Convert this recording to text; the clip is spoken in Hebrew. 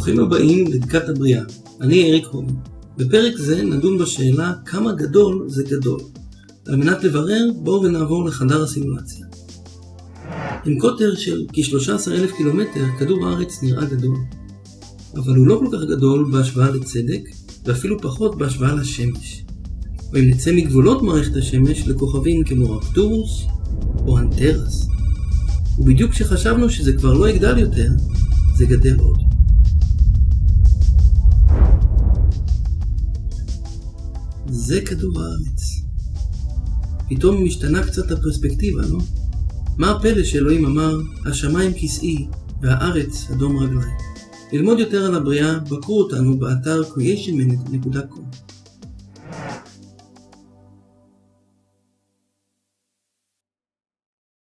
ברוכים הבאים לדקת הבריאה, אני אריק הום. בפרק זה נדון בשאלה כמה גדול זה גדול. על מנת לברר, בואו ונעבור לחדר הסימולציה. עם קוטר של כ-13,000 קילומטר, כדור הארץ נראה גדול. אבל הוא לא כל כך גדול בהשוואה לצדק, ואפילו פחות בהשוואה לשמש. או אם נצא מגבולות מערכת השמש לכוכבים כמו ארקטורוס או אנטרס. ובדיוק כשחשבנו שזה כבר לא יגדל יותר, זה גדל עוד. זה כדור הארץ. פתאום משתנה קצת הפרספקטיבה, לא? מה הפלא שאלוהים אמר, השמיים כיסאי והארץ אדום רגלי? ללמוד יותר על הבריאה, בקרו אותנו באתר creationminute.com.